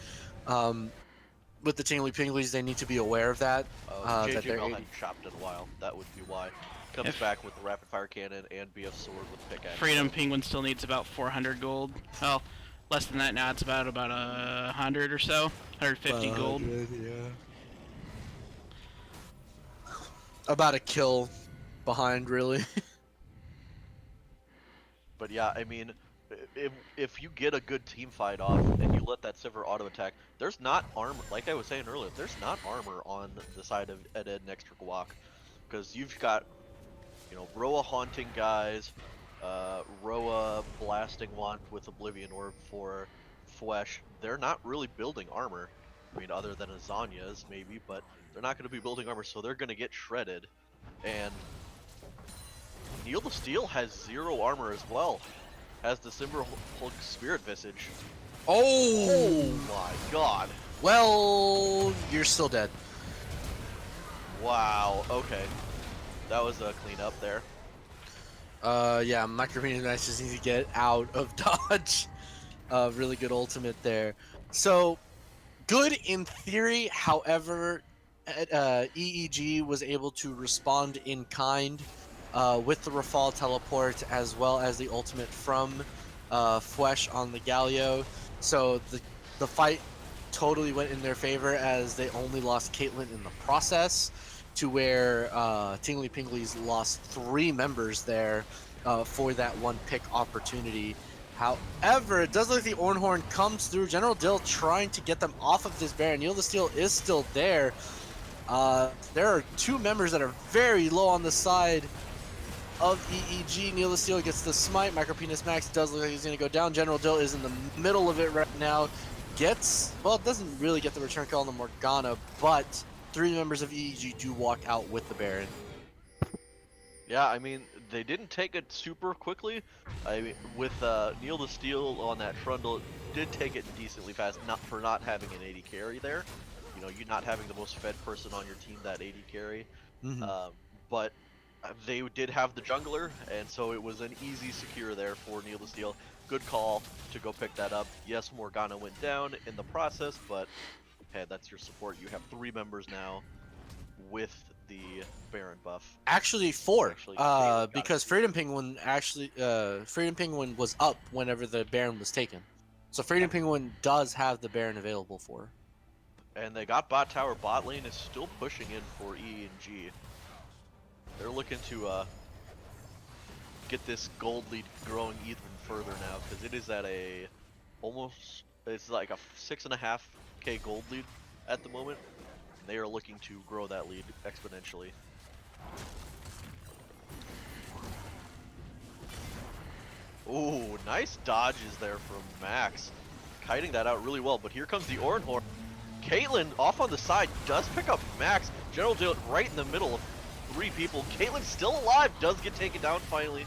With the Tingly Pinglies, they need to be aware of that. JJ that Bell hadn't chopped in a while. That would be why. Comes back with the rapid fire cannon and BF sword with pickaxe. Freedom Penguin still needs about 400 gold. Well, less than that now. It's about 100 or so, 150 gold. Yeah. About a kill behind, really. But yeah, I mean, if you get a good team fight off and you let that Sivir auto attack, there's not armor. Like I was saying earlier, there's not armor on the side of Ed and Extra Guac, because you've got, Roa haunting guys, Roa blasting one with Oblivion Orb for Flesh. They're not really building armor. I mean, other than Azanya's maybe, but they're not going to be building armor, so they're going to get shredded. And Neil the Steel has 0 armor as well. Has the Silver Hulk Spirit Visage. Oh my god. Well, you're still dead. Wow, okay. That was a cleanup there. Yeah, Micropenis Max just needs to get out of dodge. Really good ultimate there. So, good in theory, however, EEG was able to respond in kind with the Rafal teleport as well as the ultimate from Fwesh on the Galio. So the fight totally went in their favor as they only lost Caitlyn in the process, to where Tingly Pinglies lost 3 members there for that one pick opportunity. However, it does look like the Ornhorn comes through. General Dill trying to get them off of this Baron. Neil the Steel is still there. There are 2 members that are very low on the side of EEG. Neil the Steel gets the smite. Micropenis Max does look like he's going to go down. General Dill is in the middle of it right now. Well, it doesn't really get the return call on the Morgana, but 3 members of EEG do walk out with the Baron. Yeah, I mean, they didn't take it super quickly. I mean, with Neil the Steel on that Trundle, did take it decently fast, not for not having an 80 carry there. You know, you not having the most fed person on your team, that 80 carry. But they did have the jungler, and so it was an easy secure there for Neil the Steel. Good call to go pick that up. Yes, Morgana went down in the process, but hey, that's your support. You have 3 members now with the Baron buff. Actually, 4. Actually, Caitlyn because Freedom Penguin Freedom Penguin was up whenever the Baron was taken. So Freedom Penguin does have the Baron available for. And they got bot tower. Bot lane is still pushing in for E and G. They're looking to get this gold lead growing even further now, because it is at a it's like a 6.5k gold lead at the moment. And they are looking to grow that lead exponentially. Ooh, nice dodges there from Max. Kiting that out really well, but here comes the Ornhorn. Caitlyn off on the side does pick up Max. General Dill right in the middle of 3 people. Caitlyn still alive, does get taken down finally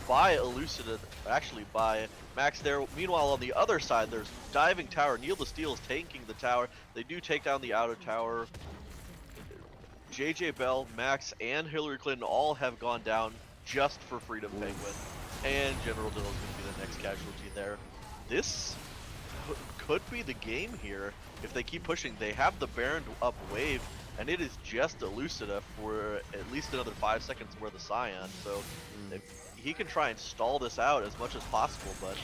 by Elucida, actually by Max there. Meanwhile, on the other side, there's diving tower. Neil the Steel is tanking the tower. They do take down the outer tower. JJ Bell, Max, and Hillary Clinton all have gone down just for Freedom Penguin. And General Dill is going to be the next casualty there. This could be the game here. If they keep pushing, they have the Baron up wave, and it is just Elucida for at least another 5 seconds worth of Scion. So if he can try and stall this out as much as possible, but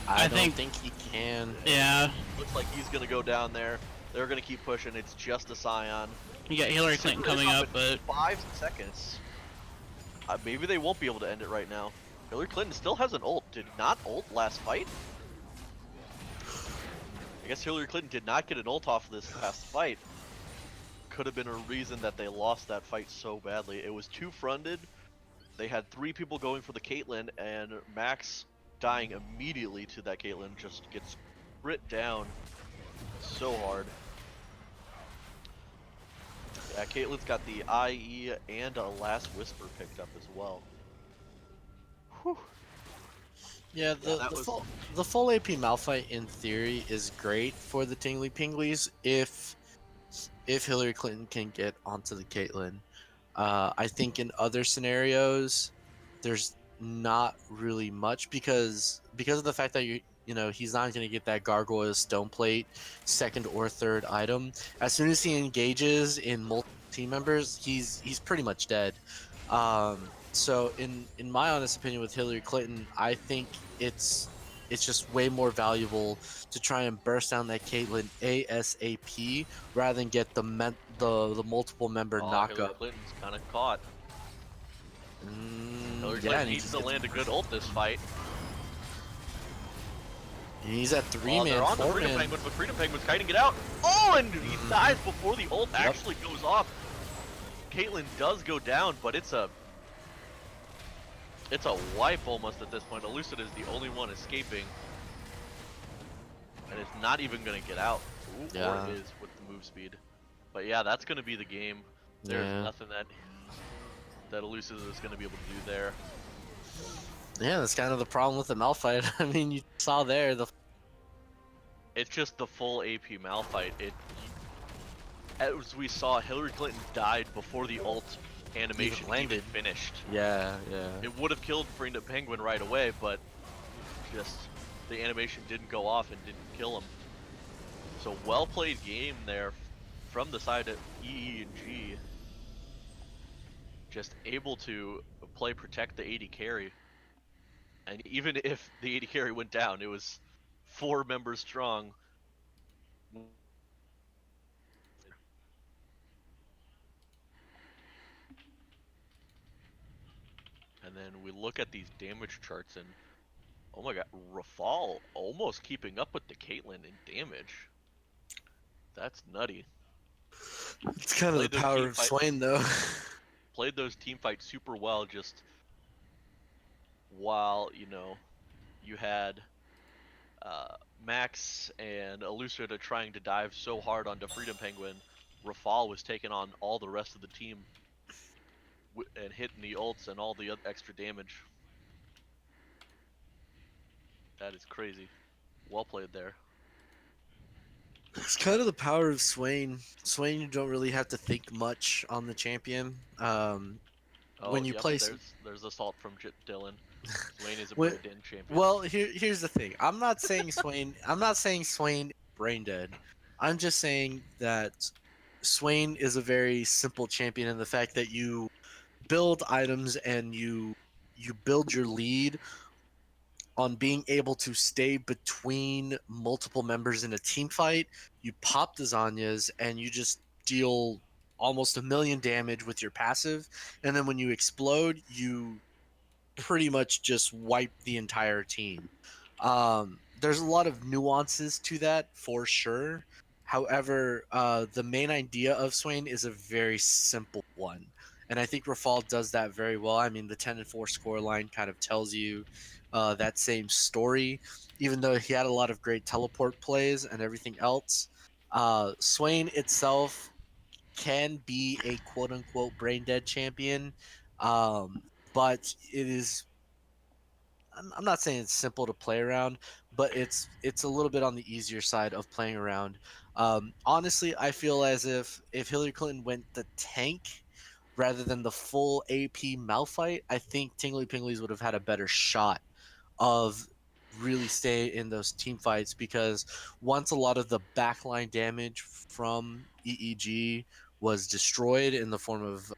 I don't think he can. Yeah. Looks like he's going to go down there. They're going to keep pushing. It's just a Scion. You got Hillary Clinton coming up, but 5 seconds. Maybe they won't be able to end it right now. Hillary Clinton still has an ult. Did not ult last fight? I guess Hillary Clinton did not get an ult off this past fight. Could have been a reason that they lost that fight so badly. It was 2-fronted. They had 3 people going for the Caitlyn, and Max dying immediately to that Caitlyn just gets crit down so hard. Yeah, Caitlyn's got the IE and a Last Whisper picked up as well. Whew. Yeah, the full AP Malphite in theory is great for the Tingly Pinglies if Hillary Clinton can get onto the Caitlyn. I think in other scenarios, there's not really much because of the fact that he's not going to get that Gargoyle Stone Plate 2nd or 3rd item. As soon as he engages in multiple team members, he's pretty much dead. So in my honest opinion with Hillary Clinton, I think it's just way more valuable to try and burst down that Caitlyn ASAP rather than get the multiple member knockup. Hillary Clinton's kind of caught. Hillary Yeah, Clinton needs to land a good ult this fight. He's at 3-man, they're on the 4-man. Freedom Penguin, but Freedom Penguin's kiting it out. Oh, and he dies before the ult actually goes off. Caitlyn does go down, but it's a wipe almost at this point. Elucid is the only one escaping. And it's not even going to get out. Ooh, or it is with the move speed. But yeah, that's going to be the game. There's nothing that... that Elusive is going to be able to do there. Yeah, that's kind of the problem with the Malphite. I mean, you saw there the It's just the full AP Malphite. As we saw, Hillary Clinton died before the ult animation even landed. finished. Yeah, yeah. It would have killed Freedom Penguin right away, but just the animation didn't go off and didn't kill him. So well played game there from the side of EEG. Just able to protect the AD carry. And even if the AD carry went down, it was 4 members strong. And then we look at these damage charts and oh my god, Rafal almost keeping up with the Caitlyn in damage. That's nutty. It's kind of the power of Swain, though. Played those team fights super well, just while, you know, you had Max and Elucida trying to dive so hard onto Freedom Penguin, Rafal was taking on all the rest of the team and hitting the ults and all the extra damage. That is crazy. Well played there. It's kind of the power of Swain. Swain, you don't really have to think much on the champion. When you play, there's assault from Dylan. Swain is a when, brain dead champion. well, here's the thing. I'm not saying Swain. I'm not saying Swain brain dead. I'm just saying that Swain is a very simple champion in the fact that you build items and you build your lead on being able to stay between multiple members in a team fight. You pop the Zanyas and you just deal almost 1,000,000 damage with your passive, and then when you explode, you pretty much just wipe the entire team. There's a lot of nuances to that for sure. However, the main idea of Swain is a very simple one. And I think Rafal does that very well. I mean, the 10-4 score line kind of tells you that same story, even though he had a lot of great teleport plays and everything else. Swain itself can be a quote unquote brain dead champion, but it is. I'm not saying it's simple to play around, but it's a little bit on the easier side of playing around. Honestly, I feel as if Hillary Clinton went the tank rather than the full AP Malphite, I think Tingly Pinglies would have had a better shot of really stay in those team fights, because once a lot of the backline damage from EEG was destroyed in the form of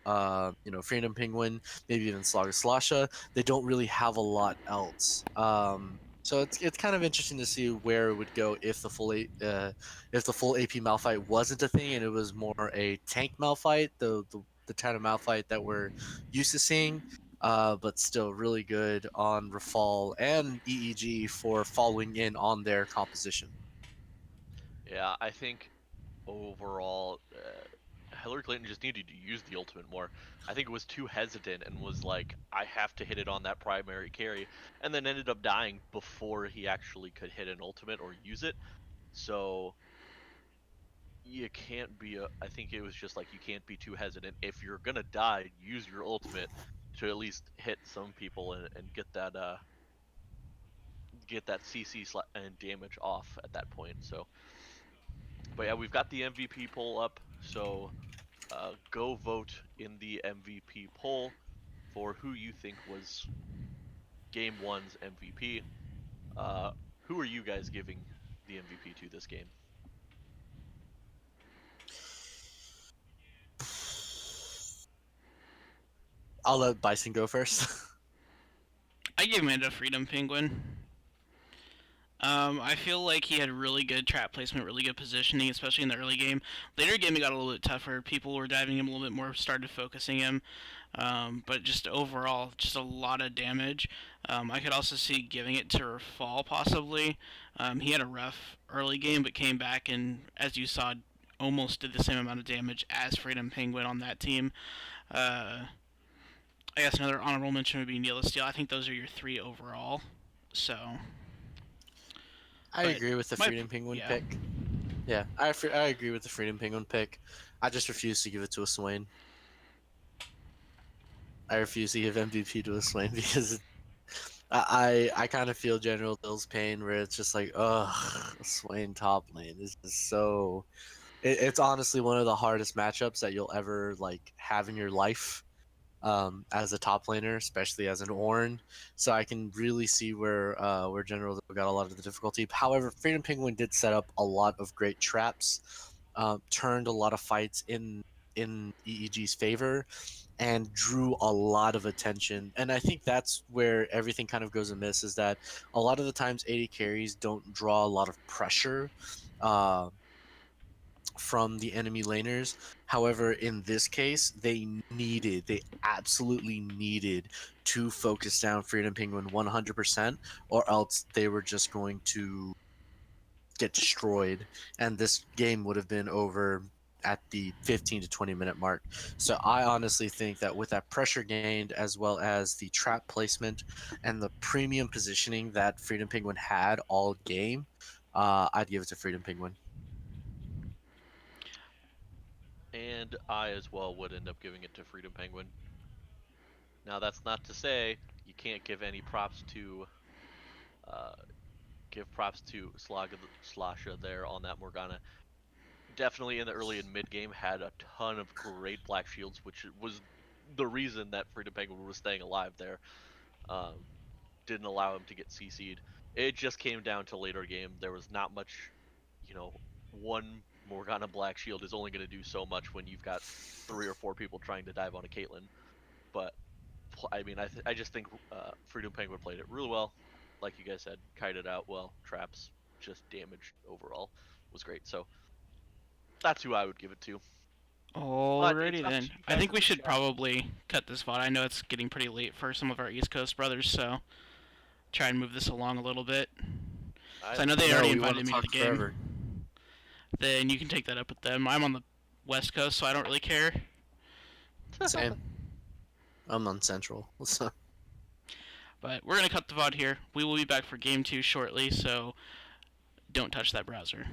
Freedom Penguin, maybe even Slogger Slasha, they don't really have a lot else. So it's kind of interesting to see where it would go if the full AP Malphite wasn't a thing and it was more a tank Malphite, the kind of Malphite that we're used to seeing. But still really good on Rafal and EEG for following in on their composition. Yeah, I think overall, Hillary Clinton just needed to use the ultimate more. I think it was too hesitant and was like, I have to hit it on that primary carry, and then ended up dying before he actually could hit an ultimate or use it. So you can't be I think it was just like, you can't be too hesitant. If you're gonna die, use your ultimate to at least hit some people and get that CC and damage off at that point. So, but yeah, we've got the MVP poll up. So go vote in the MVP poll for who you think was Game 1's MVP. Who are you guys giving the MVP to this game? I'll let Bison go first. I give him a Freedom Penguin. I feel like he had really good trap placement, really good positioning, especially in the early game. Later game, it got a little bit tougher. People were diving him a little bit more, started focusing him. But just overall, just a lot of damage. I could also see giving it to Rafal possibly. He had a rough early game, but came back and, as you saw, almost did the same amount of damage as Freedom Penguin on that team. I guess another honorable mention would be Neela Steele. I think those are your 3 overall. So I agree with the Freedom Penguin pick. Yeah, I agree with the Freedom Penguin pick. I just refuse to give it to a Swain. I refuse to give MVP to a Swain because I kind of feel General Dill's pain where it's just like, ugh, Swain top lane is just so. It's honestly one of the hardest matchups that you'll ever like have in your life, as a top laner, especially as an Ornn. So I can really see where General Dill got a lot of the difficulty. However, Freedom Penguin did set up a lot of great traps, turned a lot of fights in EEG's favor, and drew a lot of attention. And I think that's where everything kind of goes amiss, is that a lot of the times AD carries don't draw a lot of pressure uh, from the enemy laners. However, in this case, they absolutely needed to focus down Freedom Penguin 100%, or else they were just going to get destroyed, and this game would have been over at the 15 to 20 minute mark. So I honestly think that with that pressure gained, as well as the trap placement and the premium positioning that Freedom Penguin had all game, I'd give it to Freedom Penguin. And I as well would end up giving it to Freedom Penguin. Now that's not to say you can't give any props to uh, Slasha there on that Morgana. Definitely in the early and mid game had a ton of great black shields, which was the reason that Freedom Penguin was staying alive there. Um, didn't allow him to get CC'd. It just came down to later game. There was not much, you know, one Morgana black shield is only going to do so much when you've got 3 or 4 people trying to dive on a Caitlyn. But I mean, I just think Freedom Penguin played it really well. Like you guys said, kited out well. Traps, just damage overall was great. So that's who I would give it to. But it's Alrighty up to then. you I guys think in we the should chat. probably cut this VOD. I know it's getting pretty late for some of our East Coast brothers, so try and move this along a little bit. So I know they No, already we want invited to me to the talk forever. game. Then you can take that up with them. I'm on the West Coast, so I don't really care. Same. I'm on Central. So. But we're gonna cut the VOD here. We will be back for Game 2 shortly, so don't touch that browser.